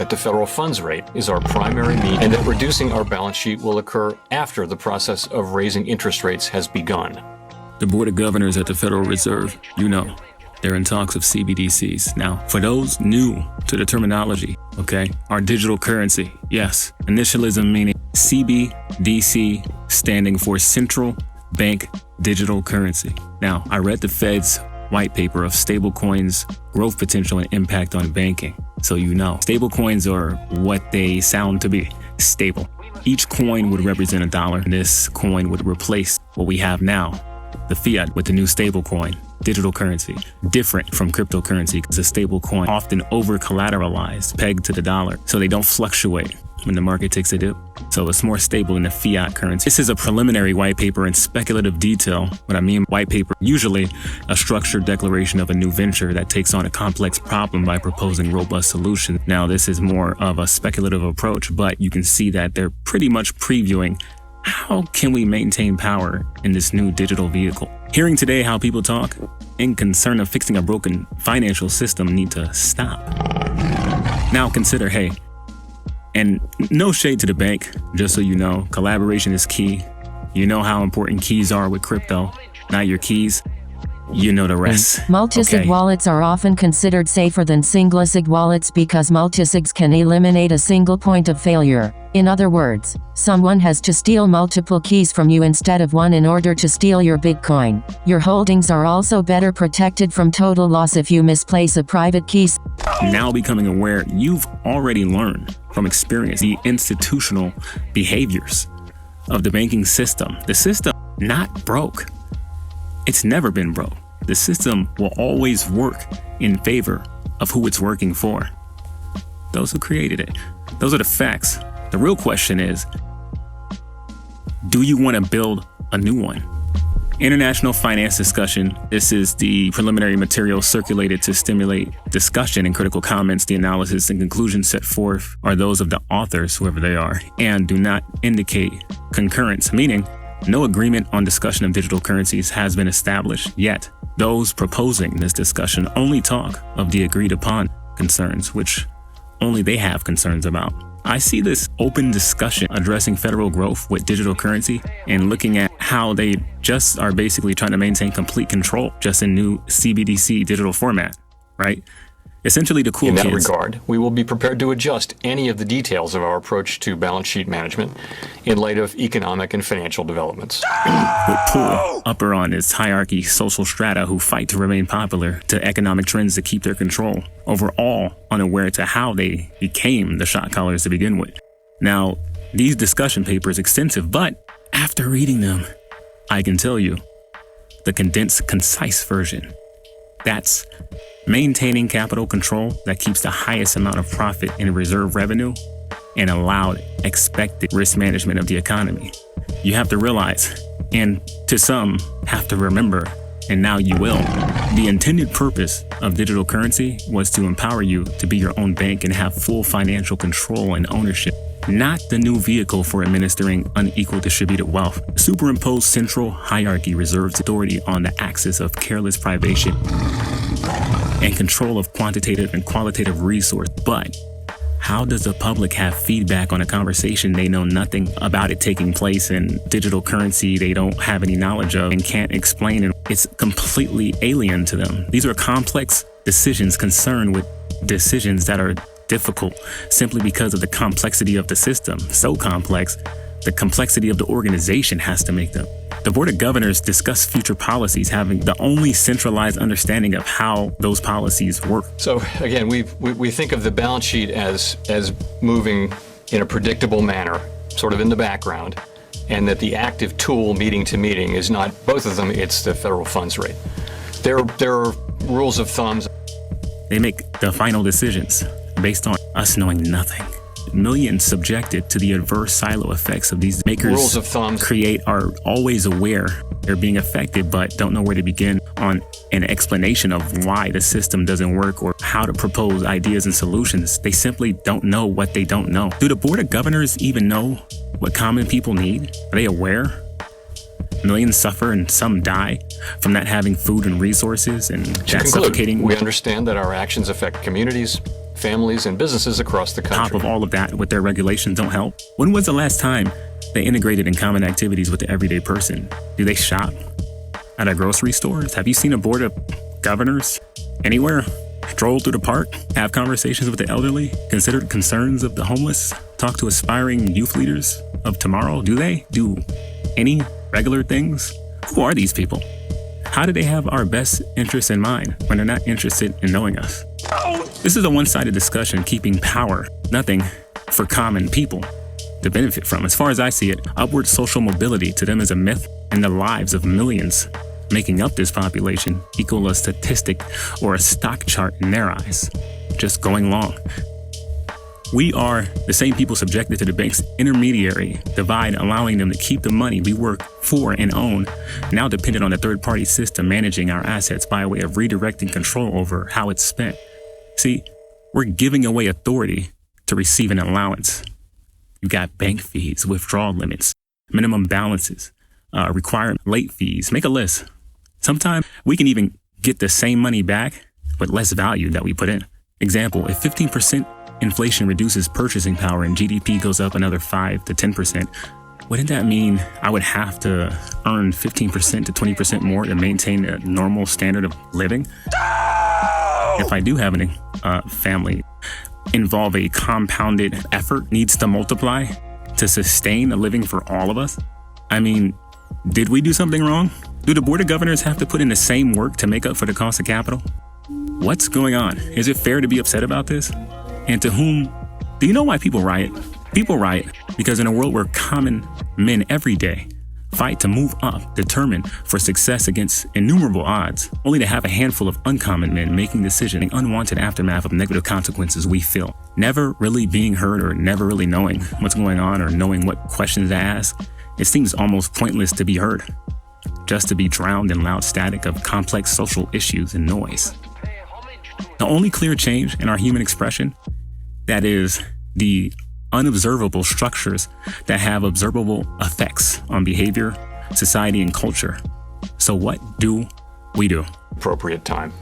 that the federal funds rate is our primary means and that reducing our balance sheet will occur after the process of raising interest rates has begun. The Board of Governors at the Federal Reserve, they're in talks of CBDCs. Now, for those new to the terminology, our digital currency, yes, initialism meaning CBDC standing for Central Bank Digital Currency. Now, I read the Fed's white paper of stablecoins' growth potential and impact on banking. So stablecoins are what they sound to be, stable. Each coin would represent $1, and this coin would replace what we have now, the fiat, with the new stablecoin, digital currency, different from cryptocurrency because a stablecoin often over-collateralized, pegged to the dollar, so they don't fluctuate when the market takes a dip. So it's more stable than the fiat currency. This is a preliminary white paper in speculative detail. What I mean white paper, usually a structured declaration of a new venture that takes on a complex problem by proposing robust solutions. Now, this is more of a speculative approach, but you can see that they're pretty much previewing how can we maintain power in this new digital vehicle. Hearing today how people talk in concern of fixing a broken financial system need to stop. Now consider, and no shade to the bank, just so you know, collaboration is key. You know how important keys are with crypto. Not your keys, you know the rest. Multi-sig wallets are often considered safer than single-sig wallets because multi-sigs can eliminate a single point of failure. In other words, someone has to steal multiple keys from you instead of one in order to steal your Bitcoin. Your holdings are also better protected from total loss if you misplace a private key. Now becoming aware, you've already learned from experience the institutional behaviors of the banking system. The system not broke. It's never been broke. The system will always work in favor of who it's working for. Those who created it. Those are the facts. The real question is, do you want to build a new one? International finance discussion. This is the preliminary material circulated to stimulate discussion and critical comments. The analysis and conclusions set forth are those of the authors, whoever they are, and do not indicate concurrence, meaning no agreement on discussion of digital currencies has been established yet. Those proposing this discussion only talk of the agreed upon concerns, which only they have concerns about. I see this open discussion addressing federal growth with digital currency and looking at how they just are basically trying to maintain complete control just in new CBDC digital format, right? Essentially, the cool kids. In that regard, we will be prepared to adjust any of the details of our approach to balance sheet management in light of economic and financial developments. With poor, upper on its hierarchy social strata who fight to remain popular, to economic trends to keep their control, overall unaware to how they became the shot callers to begin with. Now, these discussion papers extensive, but after reading them, I can tell you the condensed, concise version. That's maintaining capital control that keeps the highest amount of profit in reserve revenue and allowed expected risk management of the economy. You have to realize, and to some have to remember, and now you will, the intended purpose of digital currency was to empower you to be your own bank and have full financial control and ownership, not the new vehicle for administering unequal distributed wealth. Superimposed central hierarchy reserves authority on the axis of careless privation and control of quantitative and qualitative resource. But how does the public have feedback on a conversation they know nothing about it taking place in digital currency they don't have any knowledge of and can't explain it? It's completely alien to them. These are complex decisions concerned with decisions that are difficult simply because of the complexity of the system. So complex, the complexity of the organization has to make them. The Board of Governors discuss future policies having the only centralized understanding of how those policies work. So again, we think of the balance sheet as moving in a predictable manner, sort of in the background, and that the active tool meeting to meeting is not both of them, it's the federal funds rate. There are rules of thumbs. They make the final decisions based on us knowing nothing. Millions subjected to the adverse silo effects of these makers rules of thumb are always aware they're being affected but don't know where to begin on an explanation of why the system doesn't work or how to propose ideas and solutions. They simply don't know what they don't know. Do the Board of Governors even know what common people need? Are they aware? Millions suffer and some die from not having food and resources, and that's suffocating. We understand that our actions affect communities, families and businesses across the country. Top of all of that, with their regulations don't help. When was the last time they integrated in common activities with the everyday person? Do they shop at our grocery stores? Have you seen a board of governors anywhere? Stroll through the park, have conversations with the elderly, consider concerns of the homeless, talk to aspiring youth leaders of tomorrow? Do they do any regular things? Who are these people? How do they have our best interests in mind when they're not interested in knowing us? This is a one-sided discussion, keeping power, nothing for common people to benefit from. As far as I see it, upward social mobility to them is a myth, and the lives of millions making up this population equal a statistic or a stock chart in their eyes, just going long. We are the same people subjected to the bank's intermediary divide, allowing them to keep the money we work for and own, now dependent on a third-party system managing our assets by way of redirecting control over how it's spent. See, we're giving away authority to receive an allowance. You've got bank fees, withdrawal limits, minimum balances, requirement, late fees. Make a list. Sometimes we can even get the same money back with less value that we put in. Example, if 15% inflation reduces purchasing power and GDP goes up another 5 to 10%, wouldn't that mean I would have to earn 15% to 20% more to maintain a normal standard of living? If I do have a family, involve a compounded effort needs to multiply to sustain a living for all of us? I mean, did we do something wrong? Do the Board of Governors have to put in the same work to make up for the cost of capital? What's going on? Is it fair to be upset about this? And to whom? Do you know why people riot? People riot because in a world where common men every day fight to move up, determined for success against innumerable odds, only to have a handful of uncommon men making decisions in the unwanted aftermath of negative consequences we feel. Never really being heard or never really knowing what's going on or knowing what questions to ask, it seems almost pointless to be heard, just to be drowned in loud static of complex social issues and noise. The only clear change in our human expression, that is the unobservable structures that have observable effects on behavior, society, and culture. So what do we do? Appropriate time.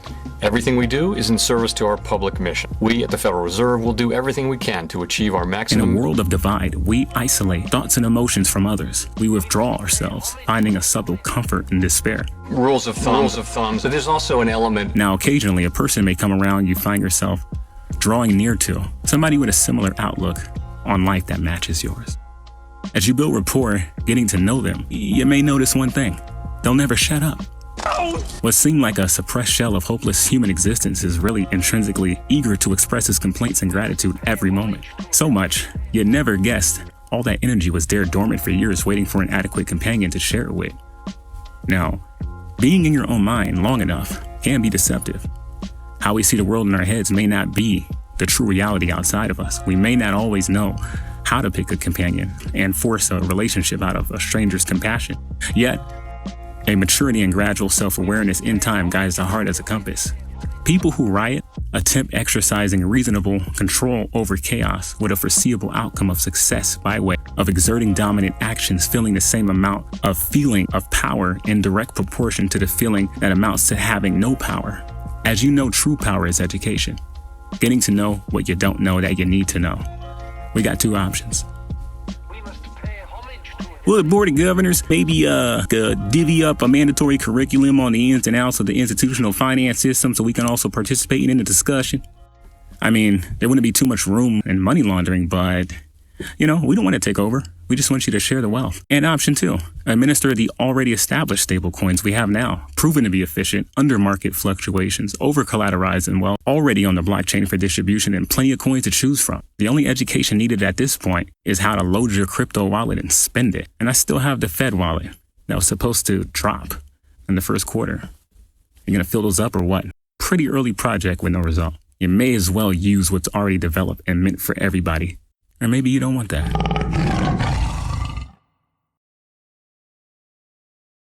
Everything we do is in service to our public mission. We at the Federal Reserve will do everything we can to achieve our maximum. In a world of divide, we isolate thoughts and emotions from others. We withdraw ourselves, finding a subtle comfort in despair. Rules of thumb. But there's also an element. Now, occasionally, a person may come around you find yourself drawing near to, somebody with a similar outlook on life that matches yours. As you build rapport, getting to know them, you may notice one thing: they'll never shut up. What seemed like a suppressed shell of hopeless human existence is really intrinsically eager to express his complaints and gratitude every moment. So much, you'd never guessed all that energy was there dormant for years waiting for an adequate companion to share it with. Now, being in your own mind long enough can be deceptive. How we see the world in our heads may not be the true reality outside of us. We may not always know how to pick a companion and force a relationship out of a stranger's compassion. Yet, a maturity and gradual self-awareness in time guides the heart as a compass. People who riot attempt exercising reasonable control over chaos with a foreseeable outcome of success by way of exerting dominant actions, feeling the same amount of feeling of power in direct proportion to the feeling that amounts to having no power. As you know, true power is education. Getting to know what you don't know that you need to know. We got two options. Will the Board of Governors maybe divvy up a mandatory curriculum on the ins and outs of the institutional finance system so we can also participate in the discussion? I mean, there wouldn't be too much room in money laundering, but, we don't want to take over. We just want you to share the wealth. And option two, administer the already established stablecoins we have now, proven to be efficient under market fluctuations, over-collateralized and well, already on the blockchain for distribution and plenty of coins to choose from. The only education needed at this point is how to load your crypto wallet and spend it. And I still have the Fed wallet that was supposed to drop in the first quarter. You're going to fill those up or what? Pretty early project with no result. You may as well use what's already developed and meant for everybody. Or maybe you don't want that.